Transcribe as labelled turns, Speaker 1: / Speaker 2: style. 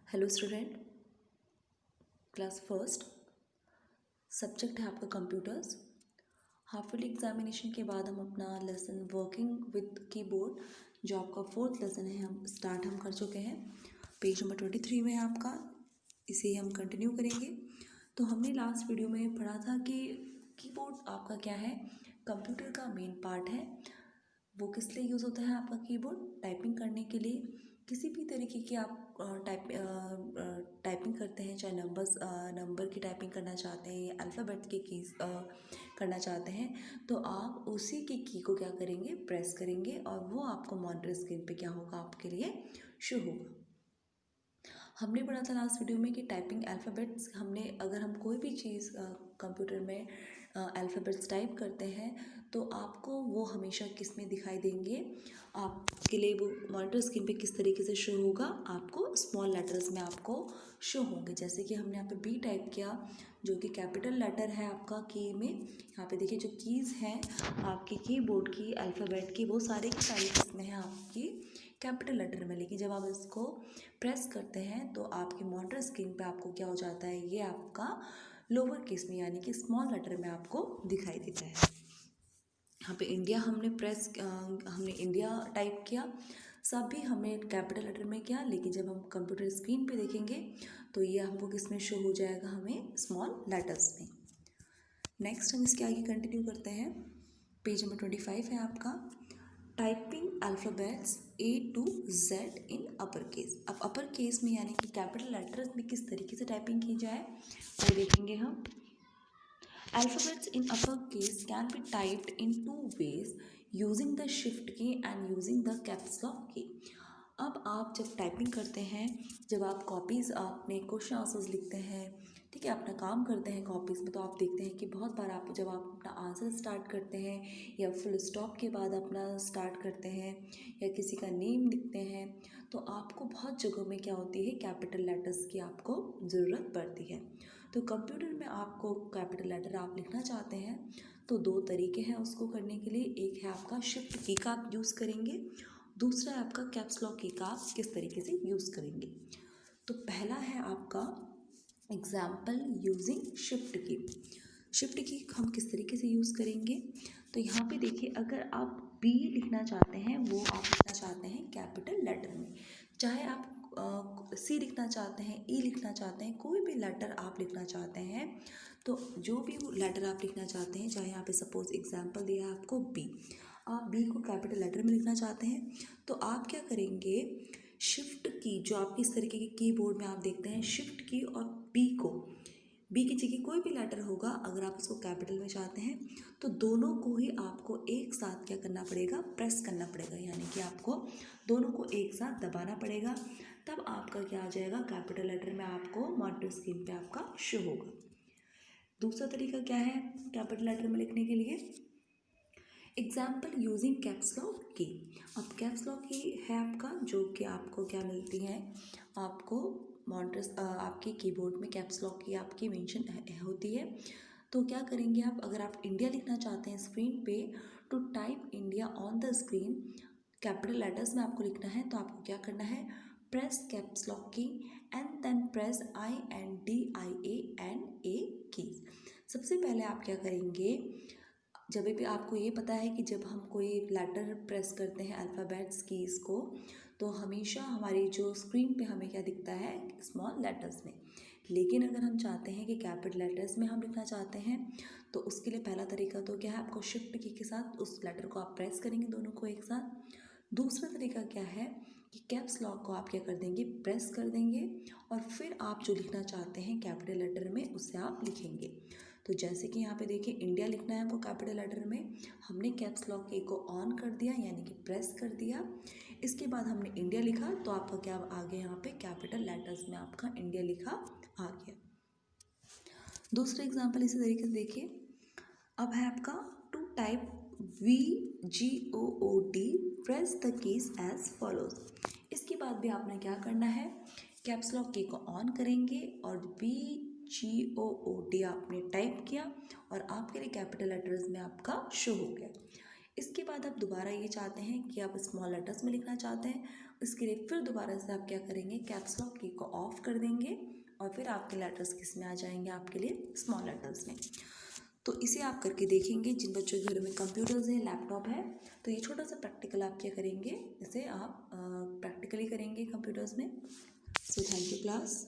Speaker 1: Hello student, class first. Subject है आपका computers. Half yearly examination के बाद हम अपना लेसन वर्किंग विद कीबोर्ड जो आपका फोर्थ लेसन है हम कर चुके हैं। पेज नंबर 23 में है आपका, इसे हम कंटिन्यू करेंगे। तो हमने लास्ट वीडियो में पढ़ा था कि कीबोर्ड आपका क्या है, कंप्यूटर का मेन पार्ट है। वो किस लिए यूज़ होता है आपका कीबोर्ड? टाइपिंग करने के लिए। किसी भी तरीके की आप टाइपिंग करते हैं, चाहे नंबर की टाइपिंग करना चाहते हैं या अल्फ़ाबेट के कीज़ करना चाहते हैं, तो आप उसी की की को क्या करेंगे, प्रेस करेंगे और वो आपको मॉनिटर स्क्रीन पे क्या होगा, आपके लिए शो होगा। हमने पढ़ा था लास्ट वीडियो में कि टाइपिंग अल्फ़ाबेट्स, अगर हम कोई भी चीज़ कंप्यूटर में अल्फ़ाबेट्स टाइप करते हैं तो आपको वो हमेशा किस में दिखाई देंगे, आपके लिए वो मॉनिटर स्क्रीन पे किस तरीके से शो होगा, आपको स्मॉल लेटर्स में आपको शो होंगे। जैसे कि हमने यहाँ पे बी टाइप किया जो कि कैपिटल लेटर है आपका की में। यहाँ पे देखिए जो कीज़ हैं आपकी कीबोर्ड की अल्फ़ाबेट की, वो सारे की सारी किस्में हैं आपकी कैपिटल लेटर में। लेकिन जब आप इसको प्रेस करते हैं तो आपके मॉनिटर स्क्रीन पे आपको क्या हो जाता है, ये आपका लोअर केस में यानी कि स्मॉल लेटर में आपको दिखाई देता है। यहाँ पे इंडिया हमने इंडिया टाइप किया, सभी हमने कैपिटल लेटर में किया, लेकिन जब हम कंप्यूटर स्क्रीन पे देखेंगे तो ये हमको किस में शो हो जाएगा, हमें स्मॉल लेटर्स में। नेक्स्ट हम इसके आगे कंटिन्यू करते हैं। पेज नंबर 25 है आपका, typing alphabets A to Z in upper case. अब अपर केस में यानी कि कैपिटल लेटर्स में किस तरीके से टाइपिंग की जाए वो देखेंगे हम। Alphabets in uppercase can be typed in two ways using the shift key and using the caps lock key। अब आप जब टाइपिंग करते हैं, जब आप कॉपीज़ अपने क्वेश्चन आंसर्स लिखते हैं, ठीक है, अपना काम करते हैं कॉपीज़ में, तो आप देखते हैं कि बहुत बार आप जब आप अपना आंसर स्टार्ट करते हैं या फुल स्टॉप के बाद अपना स्टार्ट करते हैं या किसी का नेम लिखते हैं, तो आपको बहुत जगहों में क्या होती है, कैपिटल लेटर्स की आपको ज़रूरत पड़ती है। तो कंप्यूटर में आपको कैपिटल लेटर आप लिखना चाहते हैं तो दो तरीके हैं उसको करने के लिए। एक है आपका शिफ्ट की का आप यूज़ करेंगे, दूसरा है आपका कैप्स लॉक की का आप किस तरीके से यूज़ करेंगे। तो पहला है आपका एग्जाम्पल यूजिंग शिफ्ट की। शिफ्ट की हम किस तरीके से यूज़ करेंगे, तो यहाँ पे देखिए, अगर आप बी लिखना चाहते हैं, वो आप लिखना चाहते हैं कैपिटल लेटर में, चाहे आप सी लिखना चाहते हैं, ई लिखना चाहते हैं, कोई भी लेटर आप लिखना चाहते हैं, तो जो भी लेटर आप लिखना चाहते हैं, चाहे यहाँ पे सपोज एग्जांपल दिया है आपको बी, आप बी को कैपिटल लेटर में लिखना चाहते हैं, तो आप क्या करेंगे, शिफ्ट की जो आपकी इस तरीके के कीबोर्ड में आप देखते हैं, शिफ्ट की और बी की जगह कोई भी लेटर होगा, अगर आप उसको कैपिटल में चाहते हैं तो दोनों को ही आपको एक साथ क्या करना पड़ेगा, प्रेस करना पड़ेगा, यानी कि आपको दोनों को एक साथ दबाना पड़ेगा, तब आपका क्या आ जाएगा, कैपिटल लेटर में आपको मॉनिटर स्क्रीन पे आपका शो होगा। दूसरा तरीका क्या है कैपिटल लेटर में लिखने के लिए, एग्जाम्पल यूजिंग कैप्स लॉक की। अब कैप्स लॉक की है आपका, जो कि आपको क्या मिलती है, आपको मॉनिटर्स आपके कीबोर्ड में कैप्स लॉक की आपकी मेंशन होती है। तो क्या करेंगे आप, अगर आप इंडिया लिखना चाहते हैं स्क्रीन पे, to type India on the screen capital letters में आपको लिखना है, तो आपको क्या करना है, press caps lock key and then press INDIA keys. सबसे पहले आप क्या करेंगे, जब भी आपको ये पता है कि जब हम कोई लेटर प्रेस करते हैं अल्फ़ाबेट्स कीज़ को, तो हमेशा हमारी जो स्क्रीन पे हमें क्या दिखता है, स्मॉल लेटर्स में। लेकिन अगर हम चाहते हैं कि कैपिटल लेटर्स में हम लिखना चाहते हैं, तो उसके लिए पहला तरीका तो क्या है, आपको शिफ्ट की के साथ उस लेटर को आप प्रेस करेंगे दोनों को एक साथ। दूसरा तरीका क्या है कि कैप्स लॉक को आप क्या कर देंगे, प्रेस कर देंगे और फिर आप जो लिखना चाहते हैं कैपिटल लेटर में उसे आप लिखेंगे। तो जैसे कि यहाँ पे देखिए, इंडिया लिखना है हमको कैपिटल लेटर में, हमने कैप्स लॉक की को ऑन कर दिया यानी कि प्रेस कर दिया, इसके बाद हमने इंडिया लिखा, तो आपका क्या आ गया, यहाँ पे कैपिटल लेटर्स में आपका इंडिया लिखा आ गया। दूसरा एग्जाम्पल इसी तरीके से देखिए, अब है आपका to type VGOOD press the keys as follows. इसके बाद भी आपने क्या करना है, कैप्स लॉक की को ऑन करेंगे और VGOOD आपने टाइप किया और आपके लिए कैपिटल लेटर्स में आपका शो हो गया। इसके बाद आप दोबारा ये चाहते हैं कि आप स्मॉल लेटर्स में लिखना चाहते हैं, इसके लिए फिर दोबारा से आप क्या करेंगे, कैप्स लॉक की को ऑफ कर देंगे और फिर आपके लेटर्स किस में आ जाएंगे, आपके लिए स्मॉल लेटर्स में। तो इसे आप करके देखेंगे। जिन बच्चों के घर में कंप्यूटर्स है, लैपटॉप है, तो ये छोटा सा प्रैक्टिकल आप क्या करेंगे, इसे आप प्रैक्टिकली करेंगे कंप्यूटर्स में। So thank you class.